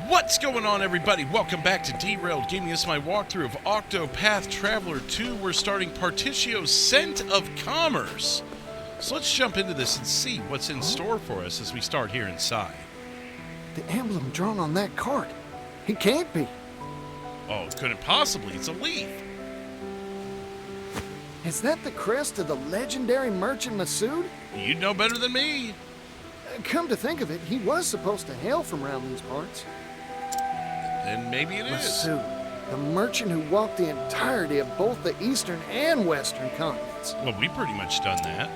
What's going on, everybody? Welcome back to Derailed Gaming. This is my walkthrough of Octopath Traveler 2. We're starting Partitio's Scent of Commerce. So let's jump into this and see what's in store for us as we start here inside. The emblem drawn on that card. It can't be. Oh, couldn't possibly. It's a leaf. Is that the crest of the legendary merchant Masoud? You'd know better than me. Come to think of it, he was supposed to hail from around these parts. Then maybe it is. Masoud, the merchant who walked the entirety of both the eastern and western continents. Well, we pretty much done that.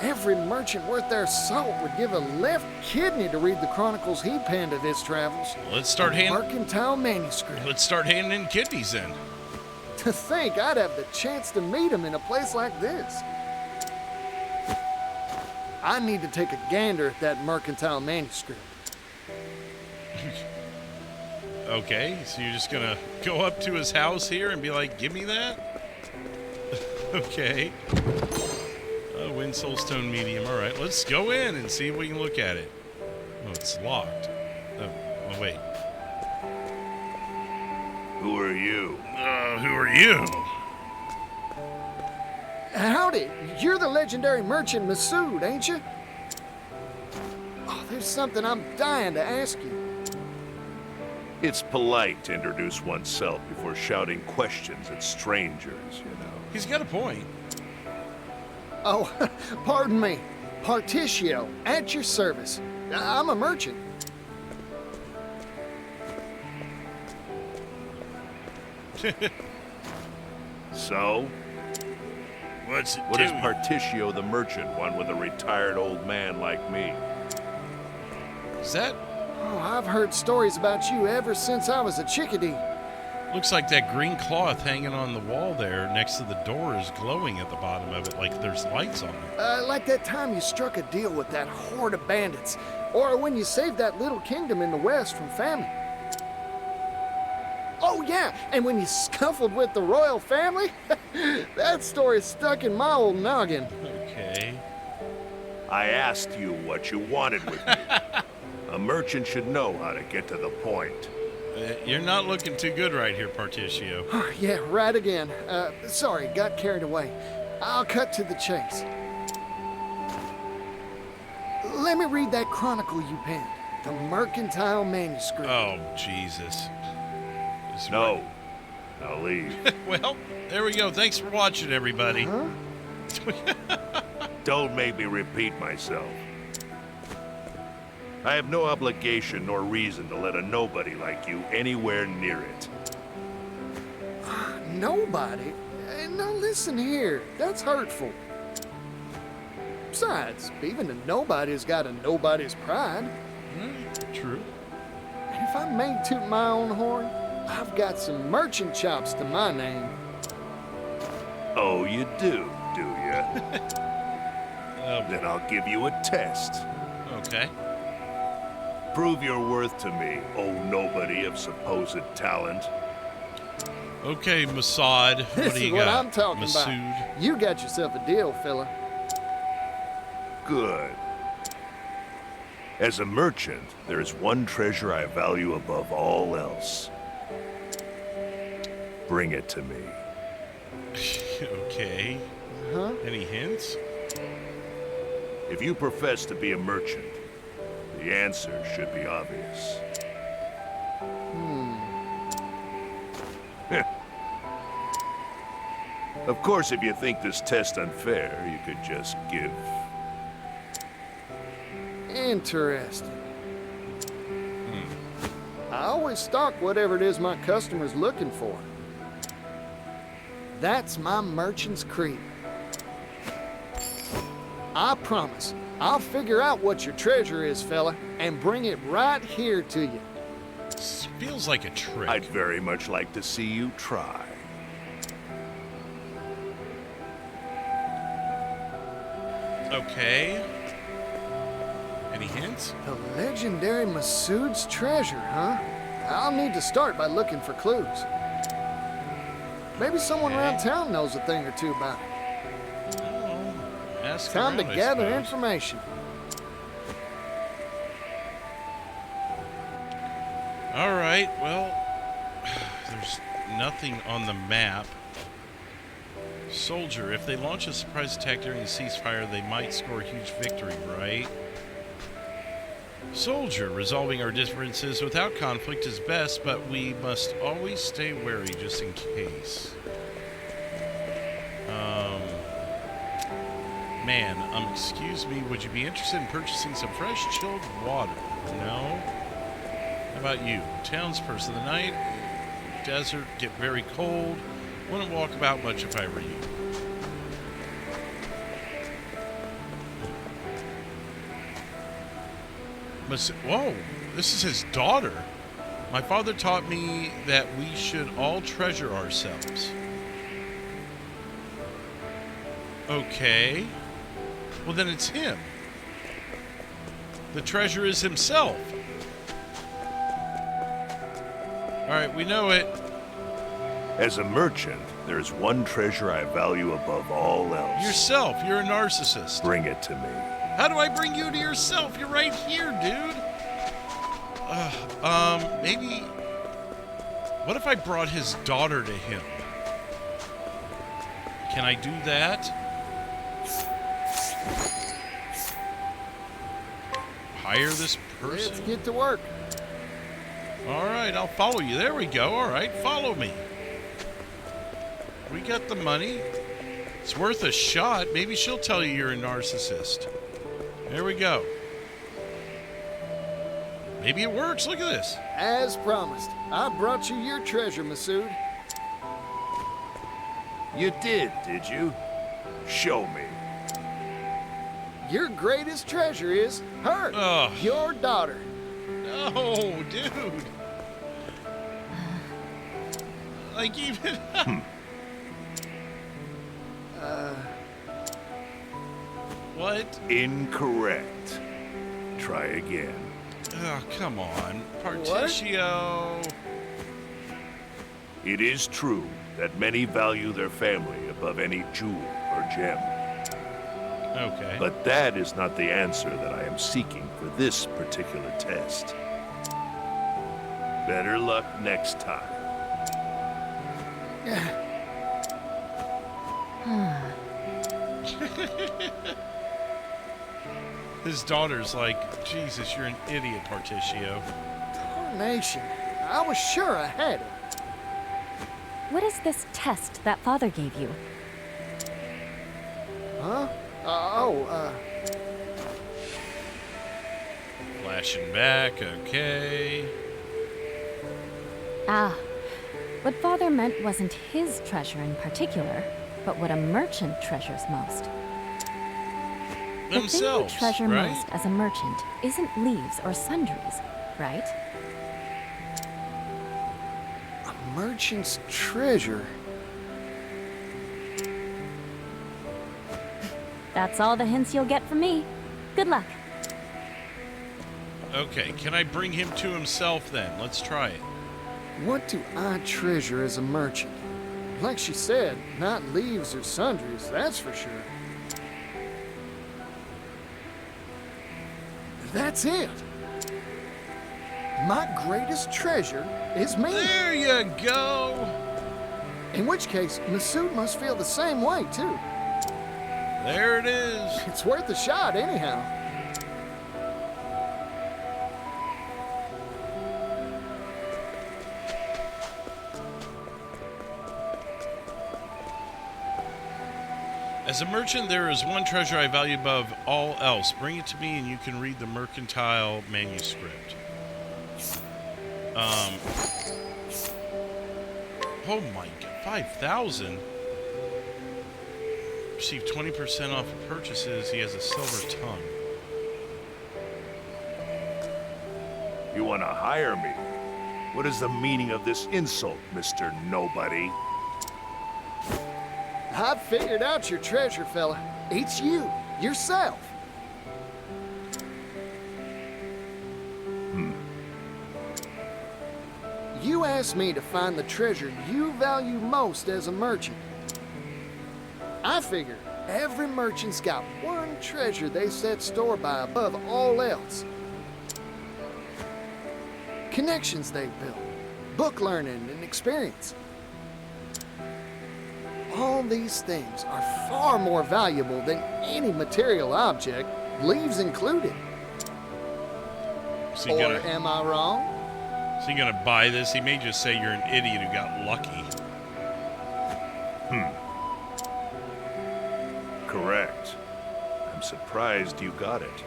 Every merchant worth their salt would give a left kidney to read the chronicles he penned of his travels. Let's start handing. Mercantile Manuscript. Let's start handing in kidneys then. To think I'd have the chance to meet him in a place like this. I need to take a gander at that Mercantile Manuscript. Okay, so you're just gonna go up to his house here and be like, give me that? Okay. Wind Soulstone Medium. Alright, let's go in and see if we can look at it. Oh, it's locked. Oh, wait. Who are you? Who are you? Howdy, you're the legendary merchant Masoud, ain't you? Oh, there's something I'm dying to ask you. It's polite to introduce oneself before shouting questions at strangers, you know. He's got a point. Oh, pardon me. Partitio, at your service. I'm a merchant. So? What's it What do? does Partitio the merchant want with a retired old man like me? Is that... Oh, I've heard stories about you ever since I was a chickadee. Looks like that green cloth hanging on the wall there next to the door is glowing at the bottom of it, like there's lights on it. Like that time you struck a deal with that horde of bandits. Or when you saved that little kingdom in the west from famine. Oh yeah, and when you scuffled with the royal family? That story stuck in my old noggin. Okay. I asked you what you wanted with me. A merchant should know how to get to the point. You're not looking too good right here, Partitio. Oh, yeah, right again. Sorry, got carried away. I'll cut to the chase. Let me read that chronicle you penned. The Mercantile Manuscript. Oh, Jesus. No. Now leave. Well, there we go. Thanks for watching, everybody. Huh? Don't make me repeat myself. I have no obligation nor reason to let a nobody like you anywhere near it. Nobody? Now listen here. That's hurtful. Besides, even a nobody's got a nobody's pride. True. And if I may toot my own horn, I've got some merchant chops to my name. Oh, you do you? Then I'll give you a test. Okay. Prove your worth to me, oh nobody of supposed talent. Okay, Masoud. What This do is you what got? I'm talking Masoud. about. You got yourself a deal, fella. Good. As a merchant, there is one treasure I value above all else. Bring it to me. Okay. Huh? Any hints? If you profess to be a merchant, the answer should be obvious. Of course, if you think this test unfair, you could just give. Interesting. I always stock whatever it is my customer's looking for. That's my merchant's creed. I promise, I'll figure out what your treasure is, fella, and bring it right here to you. This feels like a trick. I'd very much like to see you try. Okay. Any hints? The legendary Masoud's treasure, huh? I'll need to start by looking for clues. Maybe someone around town knows a thing or two about it. Oh, ask Time to around, I gather suppose. information. All right, well, there's nothing on the map. Soldier, if they launch a surprise attack during the ceasefire, they might score a huge victory, right? Soldier, resolving our differences without conflict is best, but we must always stay wary just in case. Man, excuse me, would you be interested in purchasing some fresh chilled water? No? How about you? Townsperson of the night, desert, get very cold. Wouldn't walk about much if I were you. Whoa, this is his daughter. My father taught me that we should all treasure ourselves. Okay. Well, then it's him. The treasure is himself. All right, we know it. As a merchant, there's one treasure I value above all else. Yourself. You're a narcissist. Bring it to me. How do I bring you to yourself? You're right here, dude. Maybe... What if I brought his daughter to him? Can I do that? Hire this person? Let's get to work. All right, I'll follow you. There we go. All right, follow me. We got the money. It's worth a shot. Maybe she'll tell you you're a narcissist. There we go. Maybe it works. Look at this. As promised, I brought you your treasure, Masoud. You did you? Show me. Your greatest treasure is her, Ugh. your daughter. No, dude. Like even... What? Incorrect. Try again. Oh, come on. Partitio. It is true that many value their family above any jewel or gem. Okay. But that is not the answer that I am seeking for this particular test. Better luck next time. His daughter's like, Jesus, you're an idiot, Partitio. Nation, I was sure I had it. What is this test that father gave you? Huh? Flashing back, okay. Ah, what father meant wasn't his treasure in particular, but what a merchant treasures most. Themselves, the thing you treasure right? most as a merchant isn't leaves or sundries, right? A merchant's treasure. That's all the hints you'll get from me. Good luck. Okay, can I bring him to himself then? Let's try it. What do I treasure as a merchant? Like she said, not leaves or sundries, that's for sure. That's it. My greatest treasure is me. There you go. In which case, Masoud must feel the same way, too. There it is. It's worth a shot, anyhow. As a merchant, there is one treasure I value above all else. Bring it to me and you can read the Mercantile Manuscript. Oh my god, 5,000? Receive 20% off of purchases. He has a silver tongue. You want to hire me? What is the meaning of this insult, Mr. Nobody? I've figured out your treasure, fella. It's you, yourself. You asked me to find the treasure you value most as a merchant. I figure every merchant's got one treasure they set store by above all else. connections they've built, book learning and experience. All these things are far more valuable than any material object, leaves included. So you Or gonna, am I wrong? so you gonna buy this? He may just say you're an idiot who got lucky. Correct. I'm surprised you got it.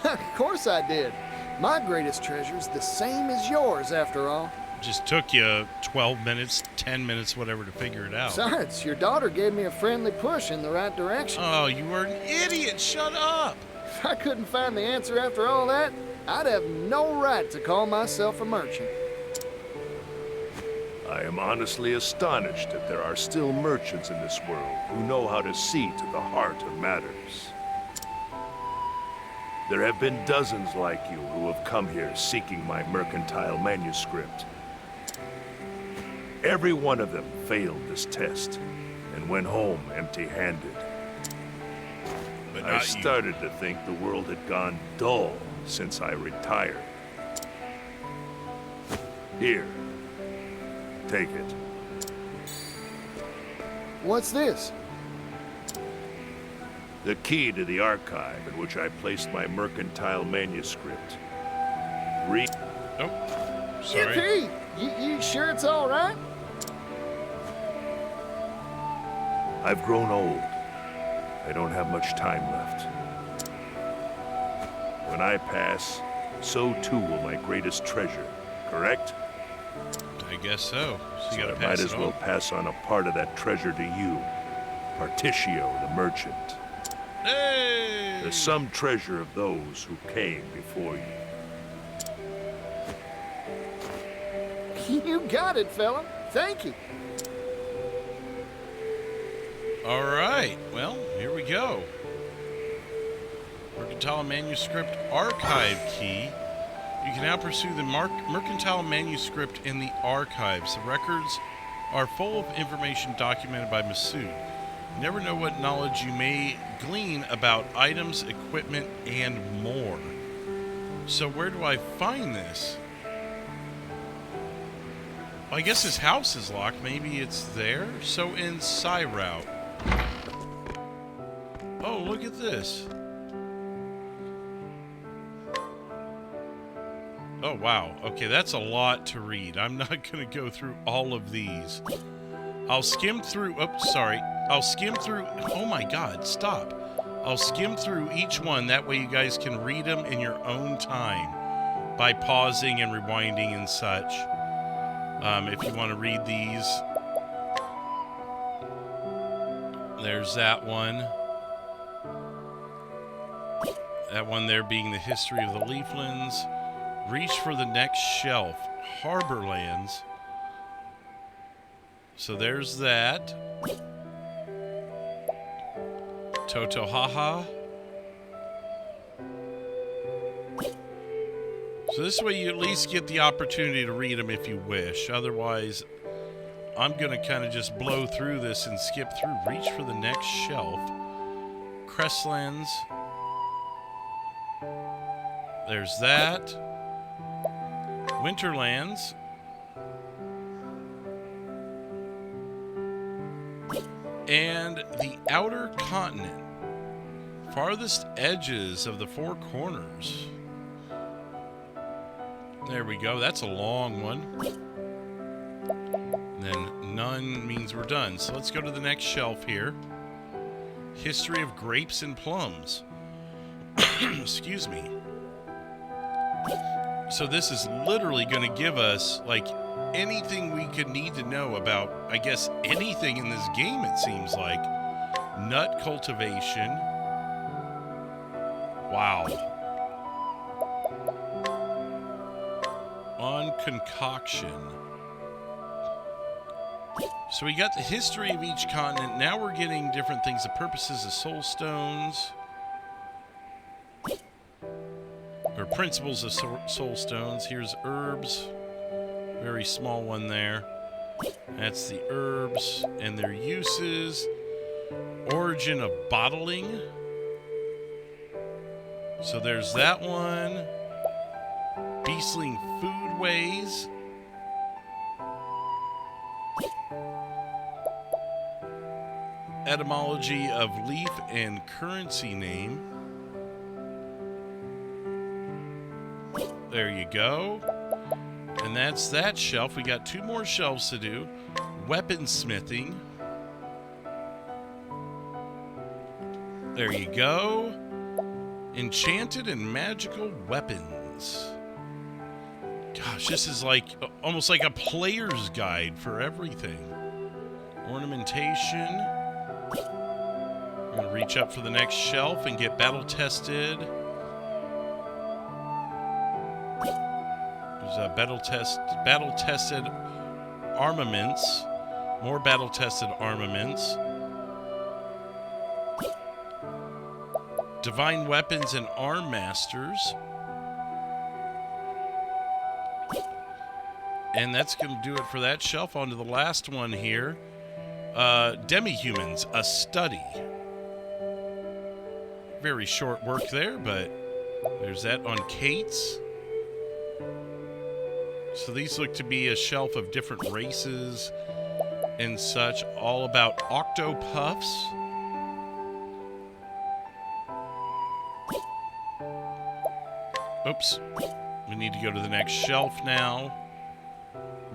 Of course I did. My greatest treasure's the same as yours, after all. Just took you 12 minutes, 10 minutes, whatever to figure it out. Besides, your daughter gave me a friendly push in the right direction. Oh, you were an idiot. Shut up. If I couldn't find the answer after all that, I'd have no right to call myself a merchant. I am honestly astonished that there are still merchants in this world who know how to see to the heart of matters. There have been dozens like you who have come here seeking my Mercantile Manuscript. Every one of them failed this test and went home empty-handed. But I not you. started to think the world had gone dull since I retired. Here, take it. What's this? The key to the archive in which I placed my Mercantile Manuscript. Read. Oh, sorry. Yippee! You sure it's all right? I've grown old. I don't have much time left. When I pass, so too will my greatest treasure, correct? I guess so. So you So gotta I pass might as it well on. pass on a part of that treasure to you, Partitio the merchant. Hey! The sum treasure of those who came before you. You got it, fella. Thank you. All right. Well, here we go. Mercantile Manuscript Archive Key. You can now pursue the Mercantile Manuscript in the archives. The records are full of information documented by Masoud. You never know what knowledge you may glean about items, equipment, and more. So where do I find this? Well, I guess his house is locked. Maybe it's there? So in Route. Oh, look at this. Oh, wow. Okay, that's a lot to read. I'm not going to go through all of these. I'll skim through... Oh, sorry. I'll skim through... Oh, my God. Stop. I'll skim through each one. That way you guys can read them in your own time by pausing and rewinding and such. If you want to read these. There's that one. That one there being the history of the Leaflands. Reach for the next shelf. Harborlands. So there's that. Totohaha. So this way you at least get the opportunity to read them if you wish. Otherwise, I'm going to kind of just blow through this and skip through. Reach for the next shelf. Crestlands. There's that. Winterlands. And the outer continent. Farthest edges of the four corners. There we go. That's a long one. And then none means we're done. So let's go to the next shelf here. History of grapes and plums. Excuse me. So this is literally going to give us, like, anything we could need to know about, I guess, anything in this game, it seems like. Nut cultivation. Wow. On concoction. So we got the history of each continent. Now we're getting different things. The purposes of soul stones. Or principles of soul stones. Here's herbs. Very small one there. That's the herbs and their uses. Origin of bottling. So there's that one. Beastling Foodways. Etymology of leaf and currency name. There you go. And that's that shelf. We got 2 more shelves to do. Weaponsmithing. There you go. Enchanted and magical weapons. Gosh, this is like almost like a player's guide for everything. Ornamentation. I'm going to reach up for the next shelf and get battle-tested. There's a battle-tested armaments. More battle-tested armaments. Divine weapons and arm masters. And that's going to do it for that shelf. On to the last one here. Demi-humans, a study. Very short work there, but there's that on Kate's. So these look to be a shelf of different races and such, all about octopuffs. Oops. We need to go to the next shelf now.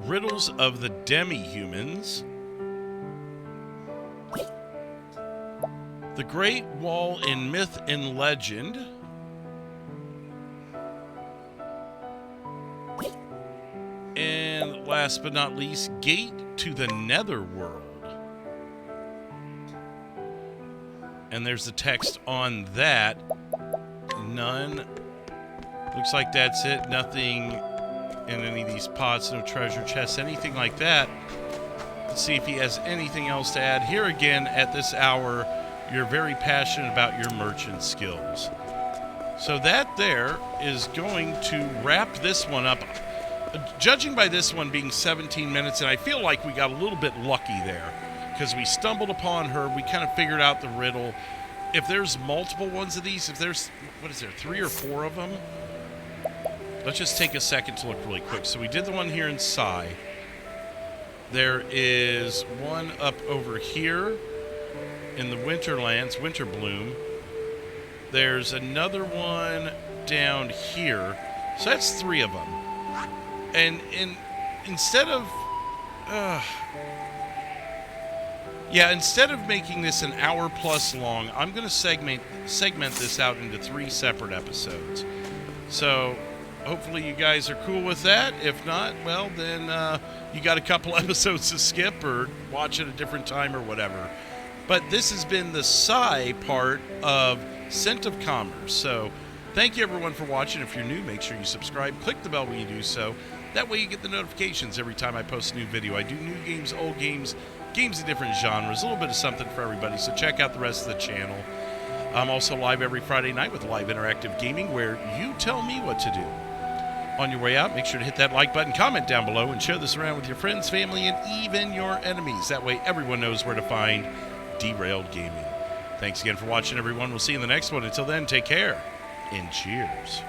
Riddles of the demi-humans. The Great Wall in Myth and Legend. And last but not least, Gate to the Netherworld. And there's the text on that. None. Looks like that's it. Nothing in any of these pots, no treasure chests, anything like that. Let's see if he has anything else to add. Here again, at this hour, you're very passionate about your merchant skills. So that there is going to wrap this one up. Judging by this one being 17 minutes, and I feel like we got a little bit lucky there, because we stumbled upon her, we kind of figured out the riddle. If there's multiple ones of these, if there's, what is there, 3 or 4 of them? Let's just take a second to look really quick. So we did the one here in Psy. There is one up over here in the Winterlands, Winterbloom. There's another one down here. So that's 3 of them. And instead of making this an hour plus long, I'm going to segment this out into 3 separate episodes. So hopefully you guys are cool with that. If not, well, then you got a couple episodes to skip or watch at a different time or whatever. But this has been the Psy part of Scent of Commerce. So thank you everyone for watching. If you're new, make sure you subscribe. Click the bell when you do so. That way you get the notifications every time I post a new video. I do new games, old games, games of different genres, a little bit of something for everybody. So check out the rest of the channel. I'm also live every Friday night with live interactive gaming where you tell me what to do. On your way out, make sure to hit that like button, comment down below, and share this around with your friends, family, and even your enemies. That way everyone knows where to find Derailed Gaming. Thanks again for watching, everyone. We'll see you in the next one. Until then, take care and cheers.